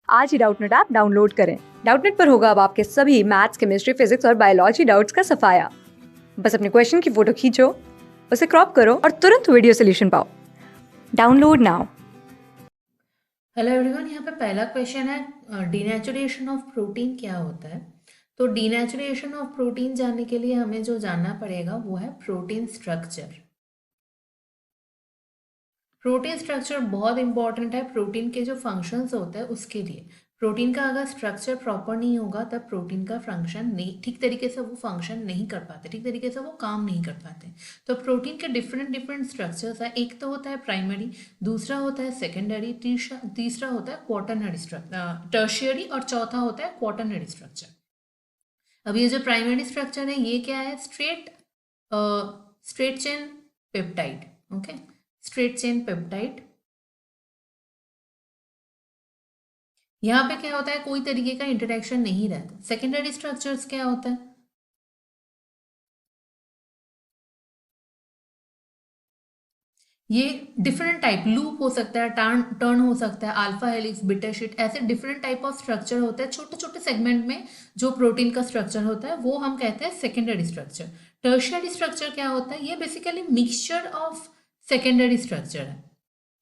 आज ही Doubtnut app download करें। Doubtnut पर होगा अब आपके सभी मैथ्स, केमिस्ट्री, फिजिक्स और बायोलॉजी डाउट्स का सफाया। बस अपने क्वेश्चन की फोटो खींचो, उसे क्रॉप करो और तुरंत वीडियो सोल्यूशन पाओ। Download now. हेलो एवरीवन, यहाँ पे पहला क्वेश्चन है डीनेचुरेशन ऑफ प्रोटीन क्या होता है। तो डीनेचुरेशन ऑफ प्रोटीन जानने के लिए हमें जो जानना पड़ेगा वो है प्रोटीन स्ट्रक्चर। प्रोटीन स्ट्रक्चर बहुत इंपॉर्टेंट है प्रोटीन के जो फंक्शंस होते हैं उसके लिए। प्रोटीन का अगर स्ट्रक्चर प्रॉपर नहीं होगा तब प्रोटीन का फंक्शन नहीं, ठीक तरीके से वो फंक्शन नहीं कर पाते, ठीक तरीके से वो काम नहीं कर पाते। तो प्रोटीन के डिफरेंट डिफरेंट स्ट्रक्चर्स है। एक तो होता है प्राइमरी, दूसरा होता है सेकेंडरी, तीसरा होता है क्वाटरनरी स्ट्रक्चर, टर्शियरी, और चौथा होता है क्वाटरनरी स्ट्रक्चर। अब ये जो प्राइमरी स्ट्रक्चर है ये क्या है? Straight chain peptide. Okay, straight chain peptide. यहाँ पे क्या होता है? कोई तरीके का इंटरेक्शन नहीं रहता। सेकेंडरी स्ट्रक्चर्स क्या होता है? ये डिफरेंट टाइप, लूप हो सकता है, टर्न हो सकता है, अल्फा हेलिक्स, बीटा शीट, ऐसे डिफरेंट टाइप ऑफ स्ट्रक्चर होते हैं। छोटे छोटे सेगमेंट में जो प्रोटीन का स्ट्रक्चर होता है वो हम कहते हैं सेकेंडरी स्ट्रक्चर। टर्शियरी स्ट्रक्चर क्या होता है? ये basically mixture of secondary structure है।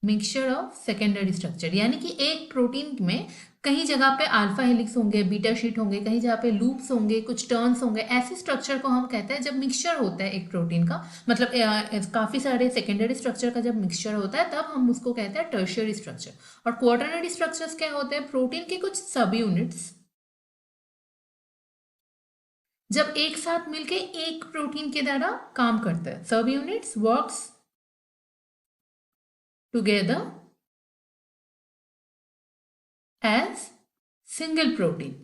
मिक्सचर ऑफ सेकेंडरी स्ट्रक्चर यानी कि एक प्रोटीन में कहीं जगह पे अल्फा हेलिक्स होंगे, बीटा शीट होंगे, कहीं जगह पे लूप्स होंगे, कुछ टर्न्स होंगे। ऐसे स्ट्रक्चर को हम कहते हैं जब मिक्सचर होता है एक प्रोटीन का, मतलब काफी सारे सेकेंडरी स्ट्रक्चर का जब मिक्सचर होता है तब हम उसको कहते हैं टर्शियरी स्ट्रक्चर। और क्वाटरनरी स्ट्रक्चर्स क्या होते हैं? प्रोटीन के कुछ सब यूनिट्स जब एक साथ मिलके एक प्रोटीन के द्वारा काम करते हैं। सब units works together as single protein.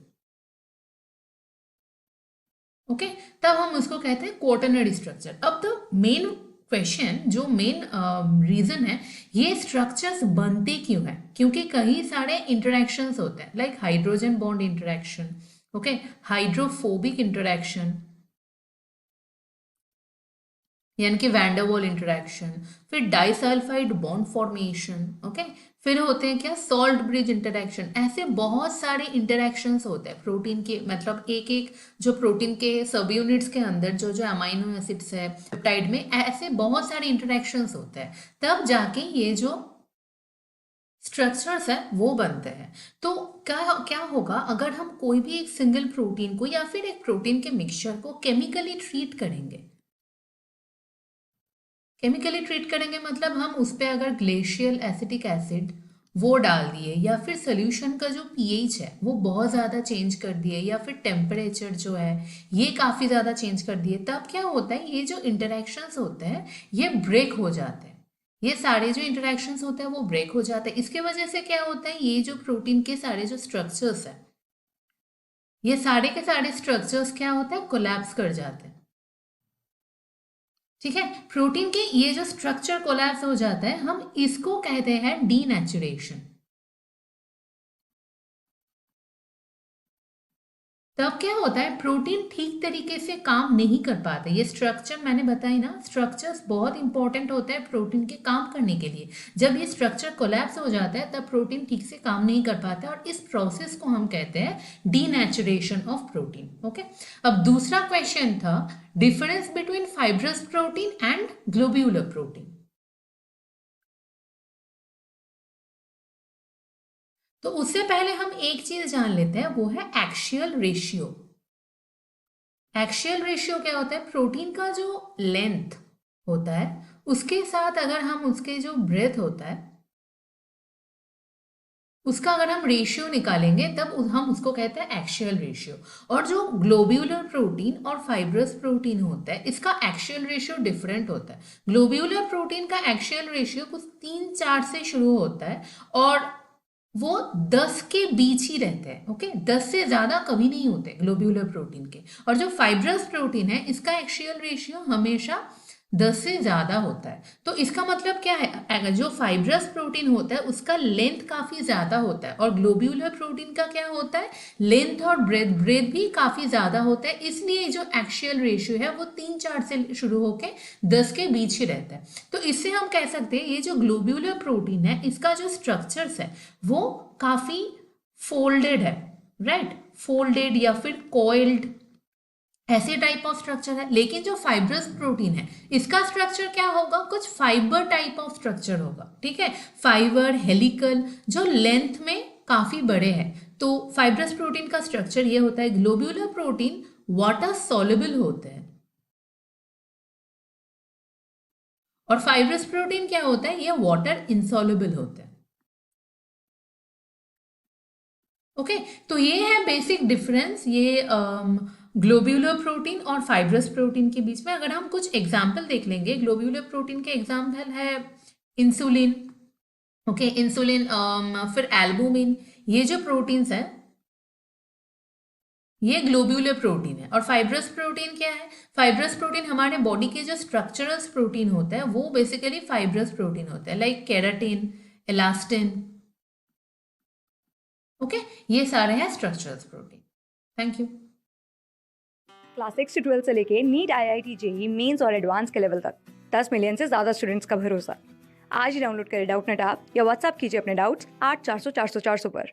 Okay, तब हम उसको कहते हैं क्वाटरनरी स्ट्रक्चर। अब द मेन क्वेश्चन, जो मेन रीजन है, ये स्ट्रक्चर्स बनते क्यों है? क्योंकि कई सारे इंटरेक्शंस होते हैं, like hydrogen bond interaction, okay, hydrophobic interaction यानी कि वैंडरवाल इंटरेक्शन, फिर डाइसल्फाइड बॉन्ड फॉर्मेशन, ओके, फिर होते हैं क्या? Salt bridge interaction. ऐसे बहुत सारे इंटरेक्शंस होते हैं प्रोटीन के, मतलब एक एक जो प्रोटीन के सब यूनिट्स के अंदर जो जो अमाइनो एसिड्स है पेप्टाइड में, ऐसे बहुत सारे इंटरेक्शंस होते हैं, तब जाके ये जो स्ट्रक्चर्स है वो बनते हैं। तो क्या क्या होगा अगर हम कोई भी एक सिंगल प्रोटीन को या फिर एक प्रोटीन के मिक्सचर को केमिकली ट्रीट करेंगे? केमिकली ट्रीट करेंगे मतलब हम उस पर अगर ग्लेशियल एसिटिक एसिड वो डाल दिए, या फिर सोल्यूशन का जो पीएच है वो बहुत ज़्यादा चेंज कर दिए, या फिर टेम्परेचर जो है ये काफ़ी ज़्यादा चेंज कर दिए, तब क्या होता है? ये जो इंटरेक्शंस होते हैं ये ब्रेक हो जाते हैं। ये सारे जो इंटरेक्शंस होते हैं वो ब्रेक हो जाते हैं। इसके वजह से क्या होता है? ये जो प्रोटीन के सारे जो स्ट्रक्चर्स है, ये सारे के सारे स्ट्रक्चर्स क्या होता है? कोलैप्स कर जाते हैं। ठीक है, प्रोटीन के ये जो स्ट्रक्चर कोलैप्स हो जाता है, हम इसको कहते हैं डीनेचुरेशन। तब क्या होता है? प्रोटीन ठीक तरीके से काम नहीं कर पाते। ये स्ट्रक्चर मैंने बताई ना, स्ट्रक्चर्स बहुत इंपॉर्टेंट होते हैं प्रोटीन के काम करने के लिए। जब ये स्ट्रक्चर कोलैप्स हो जाता है तब प्रोटीन ठीक से काम नहीं कर पाता, और इस प्रोसेस को हम कहते हैं डीनेचुरेशन ऑफ प्रोटीन। ओके, अब दूसरा क्वेश्चन था difference between fibrous protein and globular protein. तो उससे पहले हम एक चीज जान लेते हैं, वो है एक्सियल रेशियो। एक्सियल रेशियो क्या होता है? प्रोटीन का जो लेंथ होता है उसके साथ अगर हम उसके जो ब्रेथ होता है उसका अगर हम रेशियो निकालेंगे तब हम उसको कहते हैं एक्सियल रेशियो। और जो ग्लोब्यूलर प्रोटीन और फाइब्रस प्रोटीन होता है इसका एक्सियल रेशियो डिफरेंट होता है। ग्लोब्यूलर प्रोटीन का एक्सियल रेशियो कुछ 3-4 से शुरू होता है और वो 10 के बीच ही रहते हैं। ओके, 10 से ज्यादा कभी नहीं होते ग्लोब्यूलर प्रोटीन के। और जो फाइब्रस प्रोटीन है इसका एक्सियल रेशियो हमेशा 10 से ज्यादा होता है। तो इसका मतलब क्या है? अगर जो फाइब्रस प्रोटीन होता है उसका लेंथ काफी ज्यादा होता है, और ग्लोब्यूलर प्रोटीन का क्या होता है? लेंथ और ब्रेथ भी काफी ज्यादा होता है। इसलिए जो एक्सियल रेशियो है वो 3-4 से शुरू होकर 10 के बीच ही रहता है। तो इससे हम कह सकते हैं ये जो ग्लोब्यूलर प्रोटीन है इसका जो स्ट्रक्चर्स है वो काफी फोल्डेड है, राइट, फोल्डेड या फिर कॉइल्ड, ऐसे टाइप ऑफ स्ट्रक्चर है। लेकिन जो फाइब्रस प्रोटीन है इसका स्ट्रक्चर क्या होगा, कुछ फाइबर टाइप ऑफ स्ट्रक्चर होगा, ठीक है, फाइबर, हेलिकल, जो लेंथ में काफी बड़े हैं। तो फाइब्रस प्रोटीन का स्ट्रक्चर ये होता है। ग्लोब्यूलर प्रोटीन वाटर सॉल्युबल होते हैं और फाइब्रस प्रोटीन क्या होता है, ये वाटर इनसॉल्युबल होते हैं। ओके, तो ये है बेसिक डिफरेंस ये ग्लोब्यूलर प्रोटीन और फाइब्रस प्रोटीन के बीच में। अगर हम कुछ एग्जाम्पल देख लेंगे, ग्लोब्यूलर प्रोटीन के एग्जाम्पल है इंसुलिन, ओके, इंसुलिन, फिर एल्बुमिन, ये जो प्रोटीन्स है ये ग्लोब्यूलर प्रोटीन है। और फाइब्रस प्रोटीन क्या है, फाइब्रस प्रोटीन हमारे बॉडी के जो स्ट्रक्चरल प्रोटीन होते हैं वो बेसिकली फाइब्रस प्रोटीन होते हैं, लाइक केराटिन, इलास्टिन, ओके, ये सारे हैं structural protein. Thank you. Class 6 से 12 से लेके नीट, IIT, JEE मेंस और एडवांस के लेवल तक 10 मिलियन से ज़्यादा स्टूडेंट्स का भरोसा। आज ही डाउनलोड करें डाउटनेट ऐप या व्हाट्सएप कीजिए अपने डाउट्स 8400 400 400 पर।